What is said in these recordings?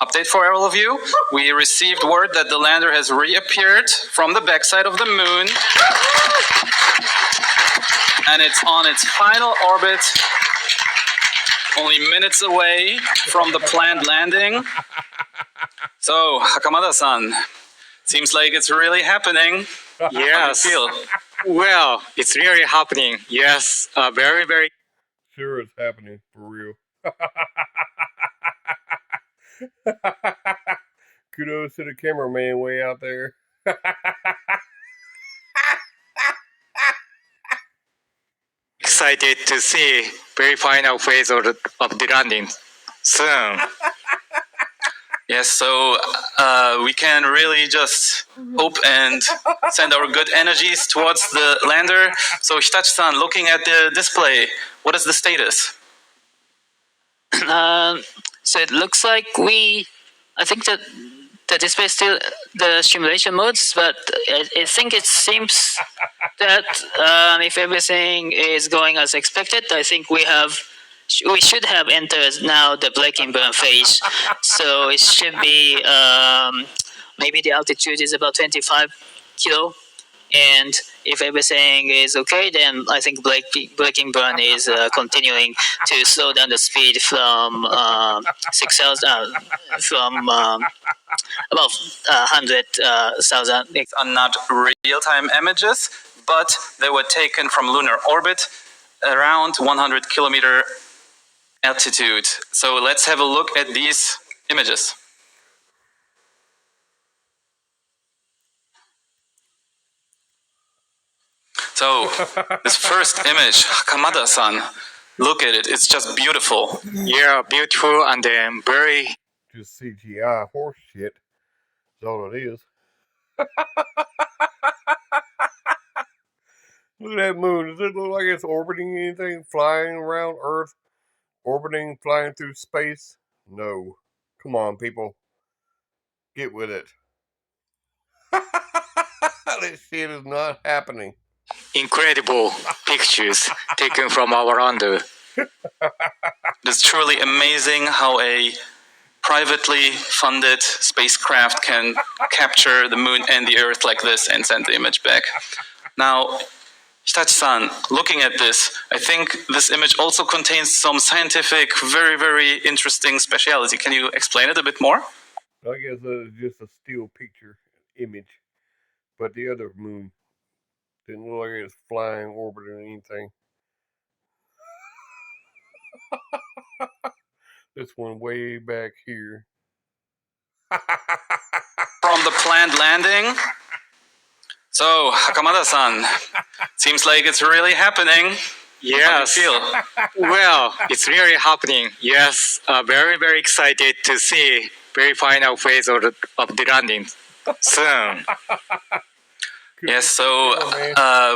Update for all of you. We received word that the lander has reappeared from the backside of the moon. And it's on its final orbit, only minutes away from the planned landing. So, Hakamada-san, seems like it's really happening. Yes. How do you feel? Well, it's really happening. Yes, very, very. Sure, it's happening for real. Kudos to the cameraman way out there. Excited to see very final phase of the landing soon. Yes, so we can really just hope and send our good energies towards the lander. So Hitachi-san, looking at the display, what is the status? So it looks like I think that the display is still the simulation modes, but I think it seems that if everything is going as expected, I think we should have entered now the breaking burn phase. So it should be maybe the altitude is about 25 kilo. And if everything is okay, then I think breaking burn is continuing to slow down the speed from 6,000 from about 100,000. These are not real-time images, but they were taken from lunar orbit around 100 kilometer altitude. So let's have a look at these images. So this first image, Kamada-san, look at it. It's just beautiful. Yeah, beautiful and then very. Just CGI horse shit. That's all it is. Look at that moon. Does it look like it's orbiting anything? Flying around Earth? Orbiting, flying through space? No. Come on, people. Get with it. This shit is not happening. Incredible pictures taken from our lander. It's truly amazing how a privately funded spacecraft can capture the moon and the Earth like this and send the image back. Now, Hitachi-san, looking at this, I think this image also contains some scientific, very, very interesting speciality. Can you explain it a bit more? I guess it's just a still picture image. But the other moon didn't look like it was flying, orbiting, or anything. This one way back here. From the planned landing. So, Hakamada-san, seems like it's really happening. Yes. How do you feel? Well, it's really happening. Yes, very, very excited to see very final phase of the landing soon. Yes, so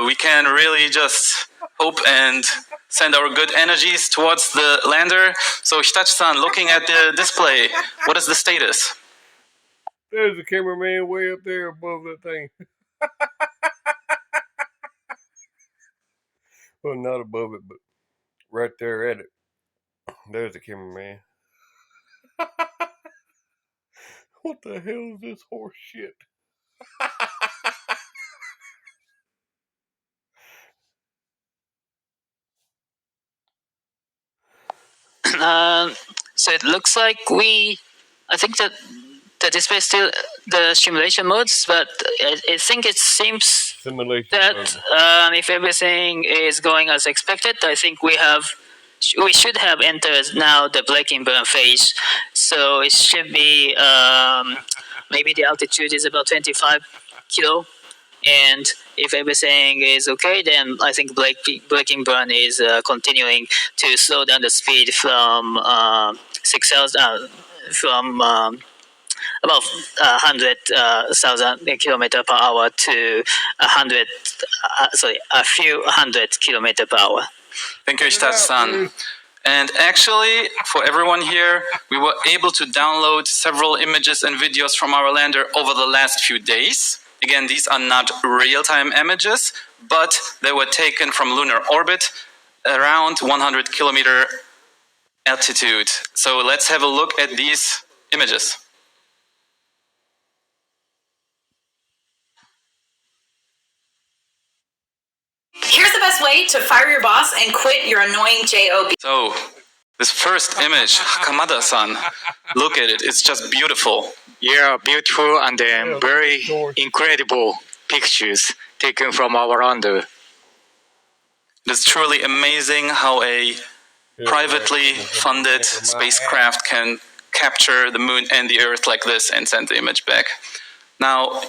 we can really just hope and send our good energies towards the lander. So Hitachi-san, looking at the display, what is the status? There's the cameraman way up there above that thing. Well, not above it, but right there at it. There's the cameraman. What the hell is this horse shit? So it looks like I think that the display is still the simulation modes, but I think it seems Simulation that mode. if everything is going as expected, I think we should have entered now the breaking burn phase. So it should be maybe the altitude is about 25 kilo. And if everything is okay, then I think breaking burn is continuing to slow down the speed from 6,000 from about 100,000 kilometer per hour to a few hundred kilometer per hour. Thank you, Hitachi-san. And actually, for everyone here, we were able to download several images and videos from our lander over the last few days. Again, these are not real-time images, but they were taken from lunar orbit around 100 kilometer altitude. So let's have a look at these images. Here's the best way to fire your boss and quit your annoying job. So, this first image, Hakamada-san, look at it, it's just beautiful. Yeah, beautiful and Yeah, very short. incredible pictures taken from our lander. It's truly amazing how a privately funded spacecraft can capture the moon and the earth like this and send the image back. Now,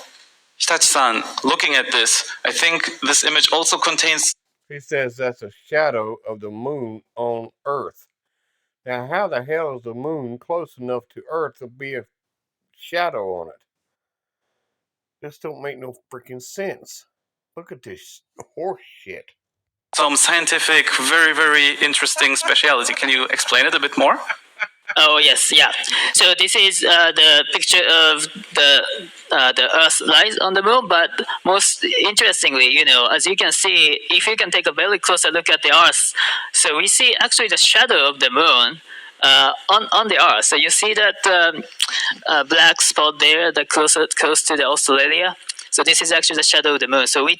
Hitachi-san, looking at this, I think this image also contains... He says that's a shadow of the moon on Earth. Now, how the hell is the moon close enough to Earth to be a shadow on it? This don't make no freaking sense. Look at this horse shit. some scientific, very, very interesting speciality. Can you explain it a bit more? Oh yes, yeah. So this is the picture of the Earth lies on the moon. But most interestingly, as you can see, if you can take a very closer look at the Earth, so we see actually the shadow of the moon on the Earth. So you see that black spot there, the close to the Australia. So this is actually the shadow of the moon. So we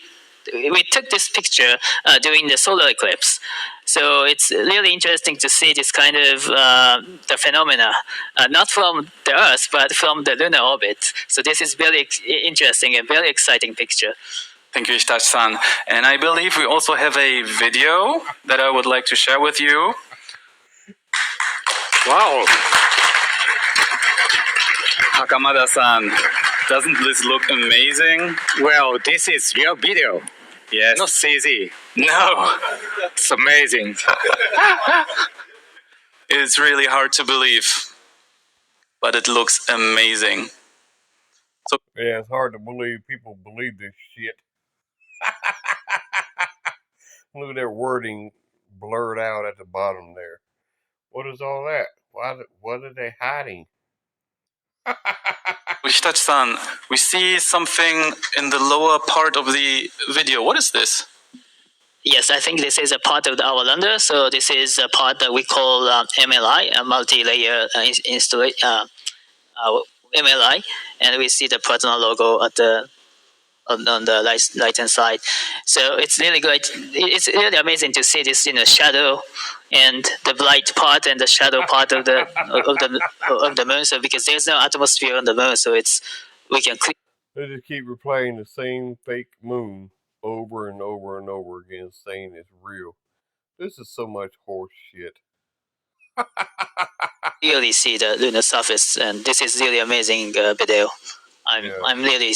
took this picture during the solar eclipse. So it's really interesting to see this kind of the phenomena, not from the Earth, but from the lunar orbit. So this is very interesting and very exciting picture. Thank you, Hitachi-san. And I believe we also have a video that I would like to share with you. Wow! Hakamada-san, doesn't this look amazing? Well, this is real video, Yes. not CG. No. It's amazing. It's really hard to believe, but it looks amazing. Yeah, it's hard to believe people believe this shit. Look at their wording blurred out at the bottom there. What is all that? What are they hiding? Hitachi-san, we see something in the lower part of the video. What is this? Yes, I think this is a part of our lander. So this is a part that we call MLI, a multi-layer MLI, and we see the partner logo at the on the right hand side. So it's really great. It's really amazing to see this shadow and the bright part and the shadow part of the moon. So because there's no atmosphere on the moon, so we can They just keep replaying the same fake moon over and over and over again, saying it's real. This is so much horse shit. clearly see the lunar surface, and this is really amazing video. I'm really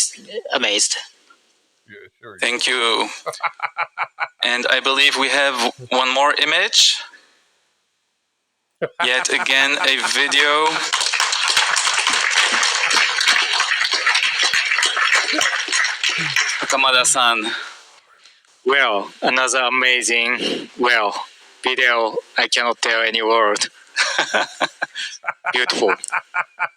amazed. Yeah, sure. Thank you. And I believe we have one more image. Yet again, a video. Hakamada-san. Well, another amazing, video. I cannot tell any word. Beautiful.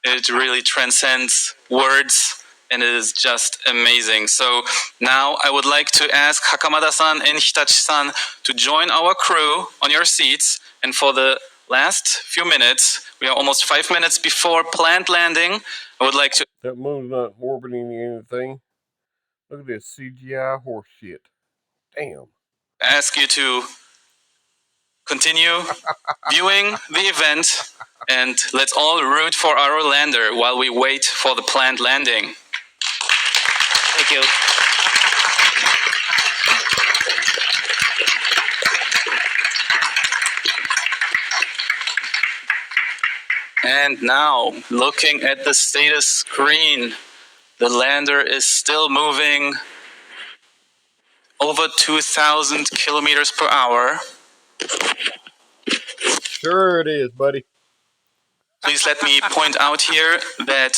It really transcends words and it is just amazing. So now I would like to ask Hakamada-san and Hitachi-san to join our crew on your seats. And for the last few minutes, we are almost 5 minutes before planned landing, I would like to... That moon's not orbiting anything. Look at this CGI horse shit. Damn. ask you to continue viewing the event and let's all root for our lander while we wait for the planned landing. Thank you. And now, looking at the status screen, the lander is still moving over 2,000 kilometers per hour. Sure it is, buddy. Please let me point out here that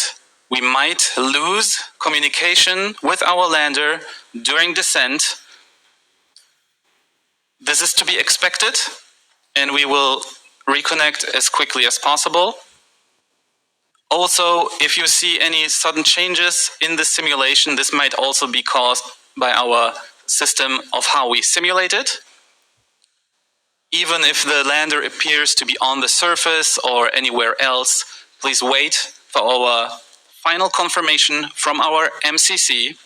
we might lose communication with our lander during descent. This is to be expected, and we will reconnect as quickly as possible. Also, if you see any sudden changes in the simulation, this might also be caused by our system of how we simulate it. Even if the lander appears to be on the surface or anywhere else, please wait for our final confirmation from our MCC.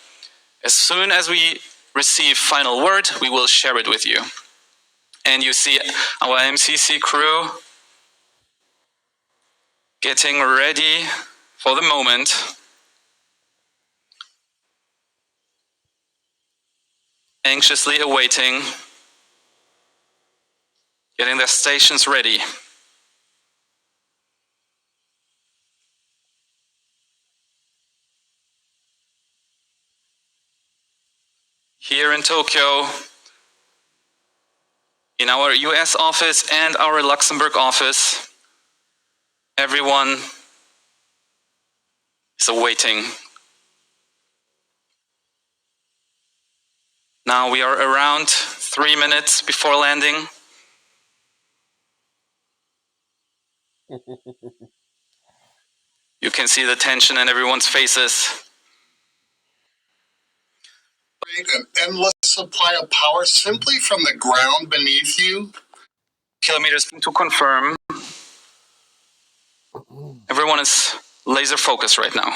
As soon as we receive final word, we will share it with you. And you see our MCC crew getting ready for the moment. Anxiously awaiting, getting their stations ready. Here in Tokyo, in our US office and our Luxembourg office, everyone is awaiting. Now we are around 3 minutes before landing. You can see the tension in everyone's faces. An endless supply of power simply from the ground beneath you. Kilometers to confirm. Everyone is laser focused right now.